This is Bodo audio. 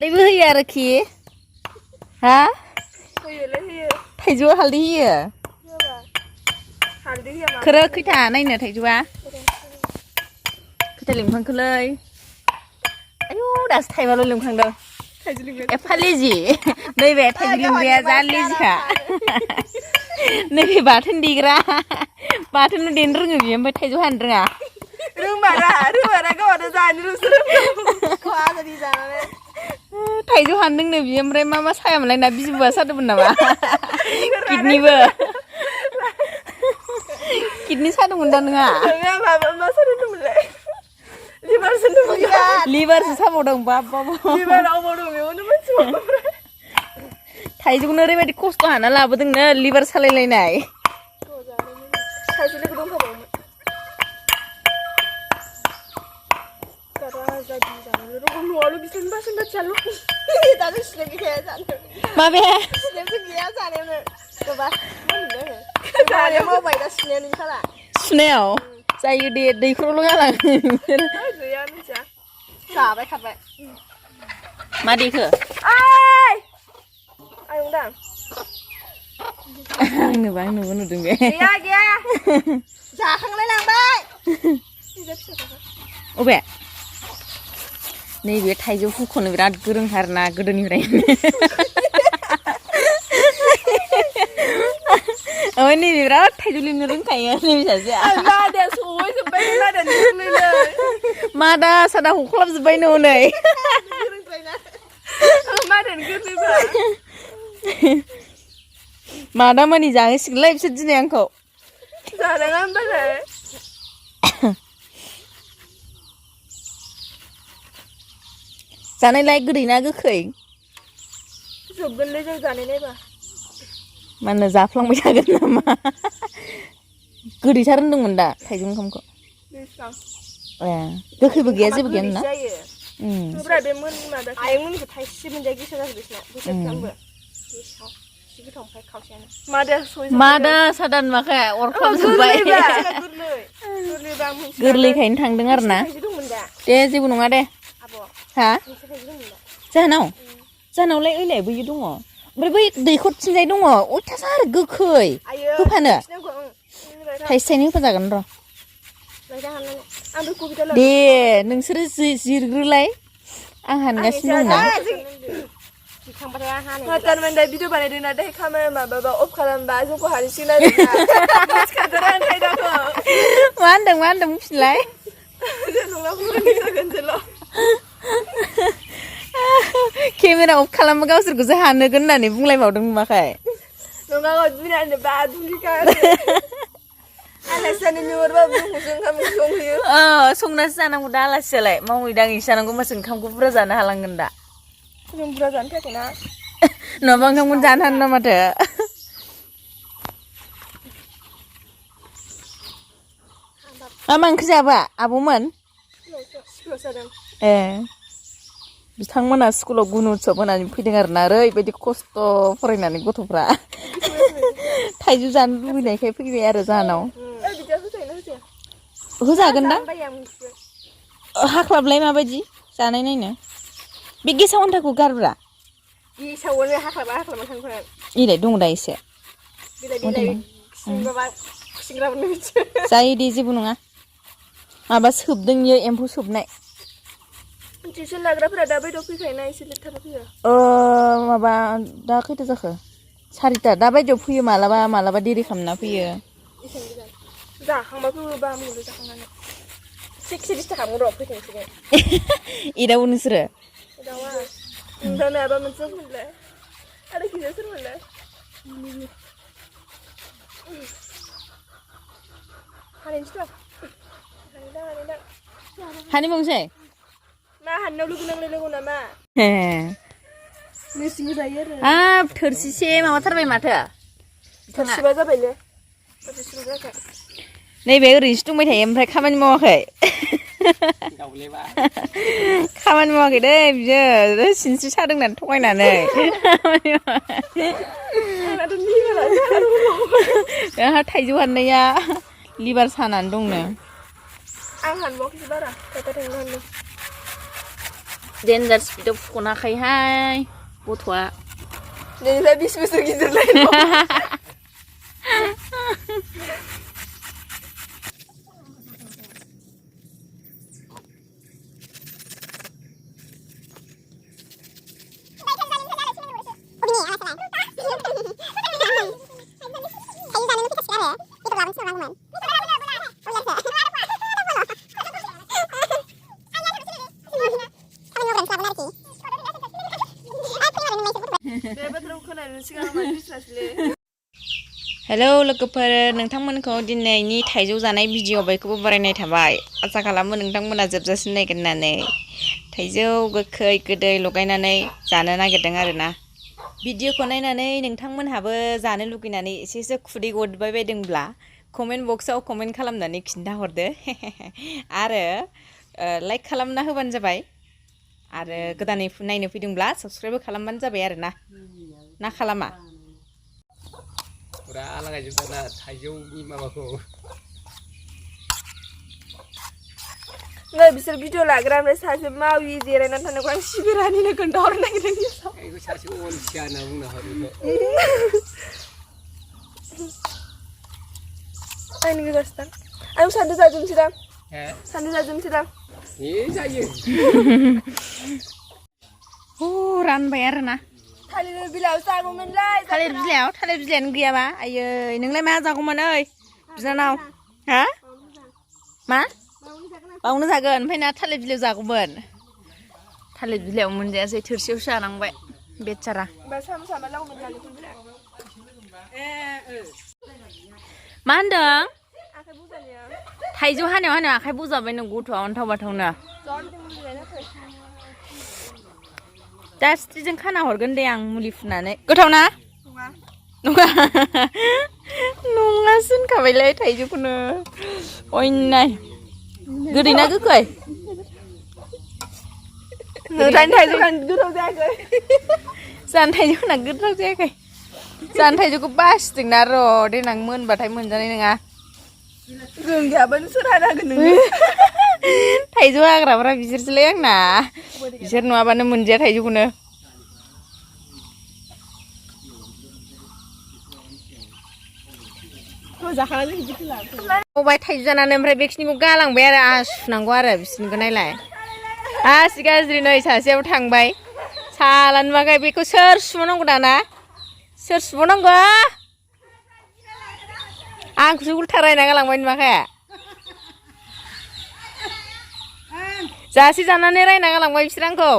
हालदैबो होयो आरोखि हा होयोलै होयो थाइजौआ हालदै होयो होआबा हालदै होआ माबा खोरो खैथा नायनो थाइजौआ खैथा लिंखांखोलै आयु दासो थाइबाल' लिंखांदों थाइजौ लिंबाय एफा लेजि नैबे थाइजौ लिंग्राया जा लेजिखा नैबे बाथोन देग्रा बाथोनल' देनो रोङो बियो ओमफ्राय थाइजौ हानो रोङा रोंमारा गावहानो जानो रोंसो रोंगौ खहा जादि जानानै थाइजौ हानो रोंनो बियो ओमफ्राय मा सायामोनलाय ना बिबुआ सादोंमोन नामा किडनि सादोंमोन दा नोंहा मा सादोंमोनलाय लिभार सादोंमोन लिभारसो साबावदों बाब लिभार अबाव दं बेखौनो मिथिबावा थाइजौखौनो ओरैबायदि खस्थ' हाना लाबोदोंनो लिभार सालायलायनाय थाइजौ लोगो दंखाबावोमोन न'आवल' बिसोरनि बासन बाथियाल' दानो सिनायबो गैया जानो माबे सिनायबो गैया जानायावनो गोबा मा होनदों जानायाव मावबाय दा सिनायानो ओंखारा सुनायाव जायो दे दैखरावल' गालाङो गैया मिथिया जाबाय खाबाय मा देखो आयंदां आंनोबो नुदों बे गैया जाखांलाय लांबाय अबे नैबे थाइजौ हुख'नो बिराद गोरों आरोना गोदोनिफ्रायनो ओमफ्राय नैबे बिराद थाइजौ लिंनो रोंखायो नैबे सासेया मादाया सहैजोब्बाय मादायानो गोरलैलै मादा सादा हख्लाबजोब्बायनो हनै मादायानो गोरलैबा मादा मानि जाहोसिगोनलाय बिसोर दिनै आंखौ जानाङा होनबालाय जानायलाय गोदै ना गोखै जोबगोनलै जों जानाय नायबा मानो जाफ्लांबाय थागोन नामा गोदैथार होनदोंमोन दा थाइजौ ओंखामखौ ए गोखैबो गैया जेबो गैया ना ओमफ्राय बे मोनमादा आयंमोननिखौ थाइसे मोनजाय गेसाव जाजोब बिसिना बोसोरफ्रामबो गेसाव एसे गोथाव ओमफ्राय खावसेयानो मादा सादान माखाया अरख्लाबजोब्बाय गोरलैखायनो थांदों आरो ना दे जेबो नङा दे हा जाहानावलाय ओइलाय बैयो दङ ओमफ्राय बै दैखरथिंजाय दङ अयथासार गोखै होफानो थाइसे थाइनै होफाजागोन र' दे नोंसोरो जिरग्रोलाय आं हानगासिनो दं ना थारमाने भिडिअ बानायदोंना दै खामानि माबाबा अफ खालामबा जोंखौ हारसिं मा होनदों बुंफिनलाय केमेरा अफ खालामबा गावसोरखौसो हानोगोन होननानै बुंलायबावदों नुवाखै नङा बिनानै बा दुलिखा आलासियानो लिंहरबाबो जोंखौसो ओंखाम संहैयो संनासो जानांगौ दा आलासियालाय मावै दाङैसो जानांगौ होमबासो ओंखामखौ बुरजा जानो हालांगोन दा जों बुरजा जानो थाखायना नङाबा ओंखामखौनो जानो हानो ना माथो मा ओंख्रि जाबा आब'मोन ए बिथांमोना स्कुलाव गुन उत्सब होनानै फैदों आरोना ओरैबायदि खस्थ' फरायनानै गथ'फ्रा थाइजौ जानो लुबैनायखाय फैबाय आरो जाहानाव होजागोन दा हाख्लाबलाय माबायदि जानाय नायनो बे गेसाव आन्थाखौ गारब्रा गेसावनो हाख्लाबा थांफोन इलाय दङ दा एसे जायो दे जेबो नङा माबा सोबदों इयो एम्फौ सोबनाय टिउसन लाग्राफोरा दा बायदियाव फैखायोना एसे लेट फैयो माबा दा खैथा जाखो 4टा दा बायदियाव फैयो मालाबा देरि खालामना फैयो जाखांबा फैयोबा मुलि जाखांनानै 6:30 खालामो र' फैथोंसिगोन एदावो नोंसोरो एदावा ओमफ्राय माबा मोनसे मोनलाय आरो खिजाया सोर मोनलाय हानायनोसै हानिबावनोसै मा हाननायाव लोगो नांलाय लोगो नामा नोरसिंबो जायो आरो थोरसिसे माबाथारबाय माथो थोरसिबा जाबायलै थोरसिबा जाबाय नैबे ओरैनोसो दंबाय थायो ओमफ्राय खामानि मावाखै खामानि मावाखै दै बियो सिनस्रि सादों होननानै थगायनानै आंहा थाइजौ हाननाया लिभार सानानै दंनो आं हानबावाखैसो बारा थांनो हानदों देन्जार स्पिडआव फुख'नाखैहाय गथ'आ नोंनिफ्राय 20 बोसोर गिदिरलाय हेलौ लोगोफोर नोंथांमोनखौ दिनैनि थाइजौ जानाय भिडिअ बयखौबो बरायनाय थाबाय आसा खालामो नोंथांमोना जोबजासिम नायगोन होननानै थाइजौ गोखै गोदै लगायनानै जानो नागिरदों आरोना भिडिअखौ नायनानै नोंथांमोनहाबो जानो लुगैनानै एसेसो खुदै गदबाय बायदोंब्ला कमेन्ट बक्सआव कमेन्ट खालामनानै खिन्थाहरदो आरो लाइक खालामना होबानो जाबाय आरो गोदानै नायनो फैदोंब्ला साबस्क्राइब खालामबानो जाबाय आरोना ना खालामा फुरा लागायजोबबायना थाइजौनि माबाखौ नै बिसोर भिडिअ लाग्रा ओमफ्राय सासे मावि जिरायनानै थानायखौ आं सिबिरानिनो खोन्थाहरनो नागिरदों बेखौ सासे अलसिया होनना बुंनो हागौ आंनि गोजासोदां आं सानदो जाजोबनोसैदां सानदो जाजोबनोसैदां जायो रानबाय आरोना थालिर बिलाइयाव जागौमोनलाय थालिर बिलाइयानो गैयाबा आयै नोंलाय मा जागौमोन ओइ बिनानाव हा मा बावनो जागोन ओमफ्राय ना थालिर बिलाइयाव जागौमोन थालिर बिलाइयाव मोनजायासै थोरसियावसो जानांबाय बेचारा मा होनदों थाइजौ हानायाव आखाइ बजाबाय नों गथ'आ अन्थाव बाथावनो दा सिथ्रिजों खाना हरगोन दे आं मुलि फुननानै गोथाव ना नङा नङासो होनखाबायलै थाइजौखौनो अयनाय गोदै ना गोखै जानो थाइजौखौना गोथाव जायाखै जानो थाइजौखौ बासिदोंना र' देनां मोनबाथाय मोनजानाय नङा जों गैयाबानो सोर हानो हागोन नोङो थाइजौ हाग्राफ्रा बिसोरसोलै आंना बिसोर नङाबानो मोनजाया थाइजौखौनो बावबाय थाइजौ जानानै ओमफ्राय बेखिनिखौ गालांबाय आरो आंहा सुनांगौ आरो बिसोरनिखौ नायलाय आसि गाज्रि नै सासेयाव थांबाय साला नुवाखै बेखौ सोर सुबावनांगौ दाना सोर सुबावनांगौ आंखौसो उल्था रायना गालांबाय नुवाखै जासे जानानै रायना गालांबाय बिसोर आंखौ